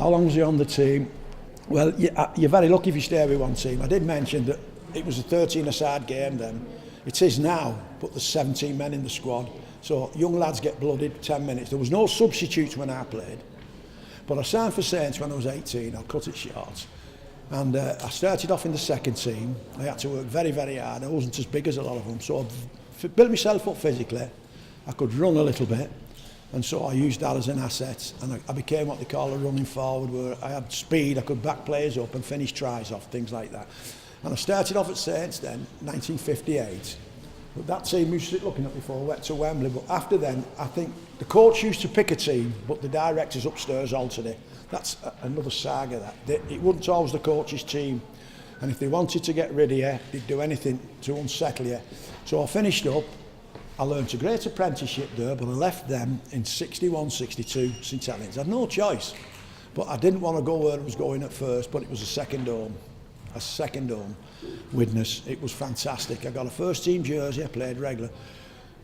How long was he on the team? Well, you're very lucky if you stay with one team. I did mention that it was a 13-a-side game then. It is now, but there's 17 men in the squad. So young lads get blooded 10 minutes. There was no substitutes when I played. But I signed for Saints when I was 18. I'll cut it short. And I started off in the second team. I had to work very, very hard. I wasn't as big as a lot of them. So I built myself up physically. I could run a little bit. And so I used that as an asset. And I became what they call a running forward, where I had speed. I could back players up and finish tries off, things like that. And I started off at Saints then, 1958. But that team we used looking at before went to Wembley. But after then, I think the coach used to pick a team, but the directors upstairs altered it. That's another saga. It wasn't always the coach's team. And if they wanted to get rid of you, they'd do anything to unsettle you. So I finished up. I learned a great apprenticeship there, but I left them in 61, 62, St Helens. I had no choice. But I didn't want to go where I was going at first, but it was a second home. A second home. Widnes. It was fantastic. I got a first team jersey, I played regular.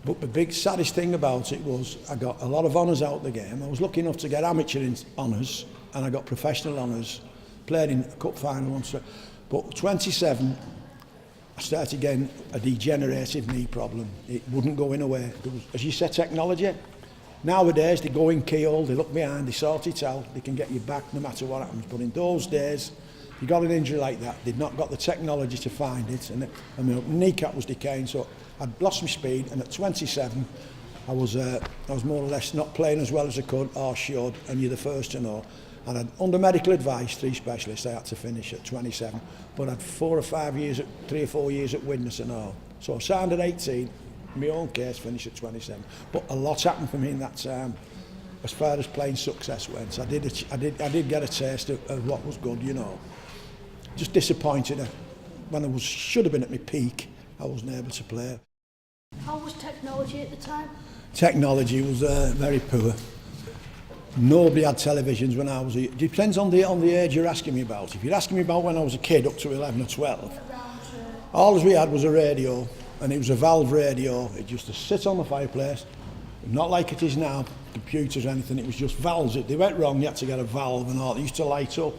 But the big saddest thing about it was I got a lot of honours out the game. I was lucky enough to get amateur honours and I got professional honours. Played in a cup final once. But 27, I started getting a degenerative knee problem. It wouldn't go in away. There was, as you said, technology. Nowadays they go in keyhole, they look behind, they sort it out, they can get you back no matter what happens. But in those days, if you got an injury like that, they'd not got the technology to find it, and my kneecap was decaying, so I'd lost my speed, and at 27, I was more or less not playing as well as I could or should, and you're the first to know. And under medical advice, 3 specialists, I had to finish at 27, but I had 3 or 4 years at Widnes and all. So I signed at 18, in my own case, finished at 27. But a lot happened for me in that time. As far as playing success went, I did get a taste of what was good, you know. Just disappointed when I should have been at my peak, I wasn't able to play. How was technology at the time? Technology was very poor. Nobody had televisions when I was a... It depends on the age you're asking me about. If you're asking me about when I was a kid, up to 11 or 12, all we had was a radio, and it was a valve radio. It used to sit on the fireplace, not like it is now, computers or anything. It was just valves. If they went wrong, you had to get a valve and all. It used to light up.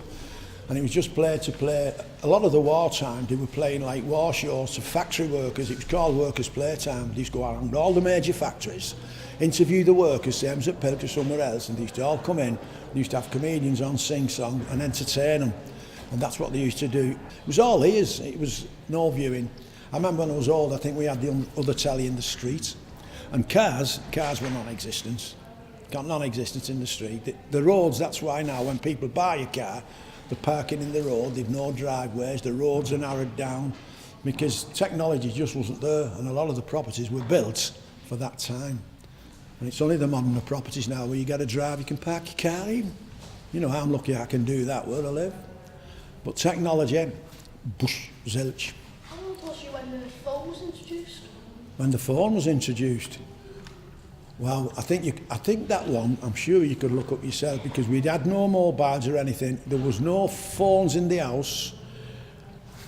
And it was just play to play. A lot of the wartime, they were playing like war shows to factory workers. It was called workers' playtime. They used to go around all the major factories, interview the workers, same as at Pilk or somewhere else, and they used to all come in. They used to have comedians on, sing song, and entertain them. And that's what they used to do. It was all ears. It was no viewing. I remember when I was old, I think we had the other telly in the street. And cars were non-existent. Got non-existent in the street. The roads, that's why now when people buy a car, they're parking in the road, they've no driveways, the roads are narrowed down because technology just wasn't there, and a lot of the properties were built for that time. And it's only the modern properties now where you get a drive, you can park your car even. You know, I'm lucky I can do that where I live. But technology, bush, zilch. How old was you when the phone was introduced? When the phone was introduced? Well, I think that one, I'm sure you could look up yourself, because we'd had no mobiles or anything. There was no phones in the house.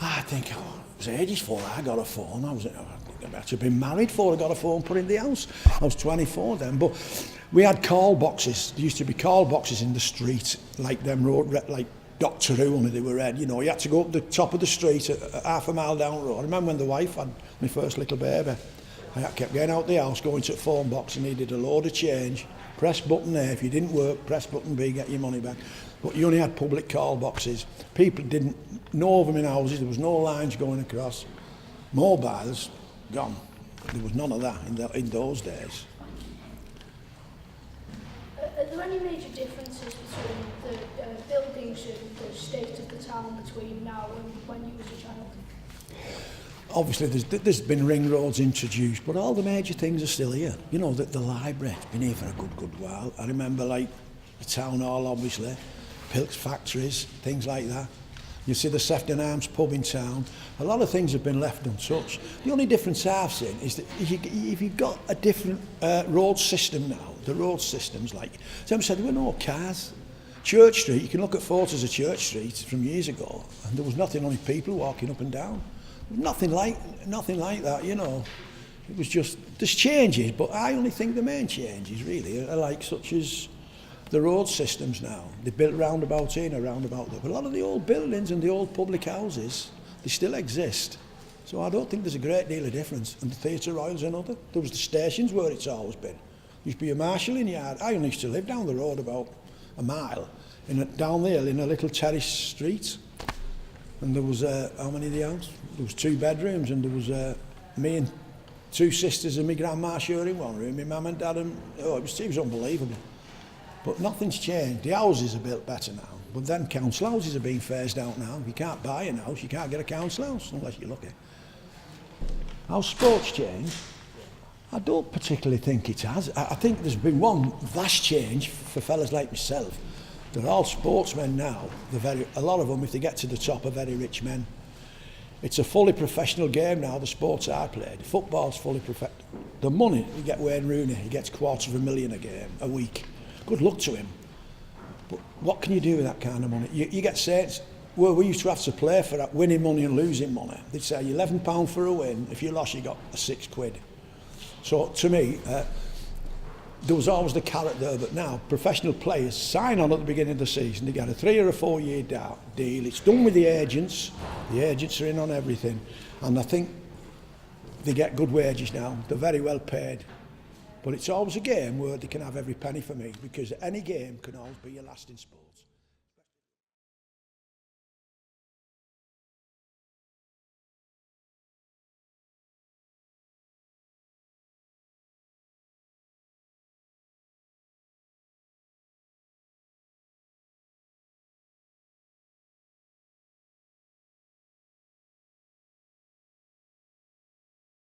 I think it was ages before I got a phone. I had to have been married before I got a phone put in the house. I was 24 then, but we had call boxes. There used to be call boxes in the street, like them road, like Doctor Who, only they were red. You know, you had to go up the top of the street, half a mile down the road. I remember when the wife had my first little baby. I kept getting out the house, going to the phone box, and needed a load of change. Press button A. If you didn't work, press button B, get your money back. But you only had public call boxes. People didn't know of them in houses. There was no lines going across. Mobiles, gone. There was none of that in those days. Are there any major differences between the buildings and the state of the town between now and when you was a child? Obviously, there's been ring roads introduced, but all the major things are still here. You know, the library's been here for a good while. I remember, like, the town hall, obviously, Pilk's factories, things like that. You see the Sefton Arms pub in town. A lot of things have been left untouched. The only difference I've seen is that if you've got a different road system now, the road systems, like, as I said, there were no cars. Church Street, you can look at photos of Church Street from years ago, and there was nothing, only people walking up and down. Nothing like that, you know. It was just, there's changes, but I only think the main changes really are like such as the road systems now. They built roundabouts here and a roundabout there. But a lot of the old buildings and the old public houses, they still exist. So I don't think there's a great deal of difference. And the Theatre Royal's another. There was the stations where it's always been. Used to be a marshalling yard. I used to live down the road about a mile, down there in a little terrace street. And there was, how many of the house? There was 2 bedrooms, and there was me and 2 sisters and my grandma sharing one room, my mum and dad, and it was unbelievable. But nothing's changed. The houses are built better now, but then council houses are being phased out now. You can't buy a house, you can't get a council house unless you're lucky. How sports change? I don't particularly think it has. I think there's been one vast change for fellas like myself. They're all sportsmen now. A lot of them, if they get to the top, are very rich men. It's a fully professional game now, the sports I played. Football's fully professional. The money, you get Wayne Rooney, he gets $250,000 a week. Good luck to him. But what can you do with that kind of money? You get saints. Well, we used to have to play for that, winning money and losing money. They'd say £11 for a win. If you lost, you got a £6. So to me, there was always the carrot there, but now professional players sign on at the beginning of the season. They get a 3 or a 4 year deal. It's done with the agents. The agents are in on everything, and I think they get good wages now. They're very well paid. But it's always a game where they can have every penny for me, because any game can always be your last in sports.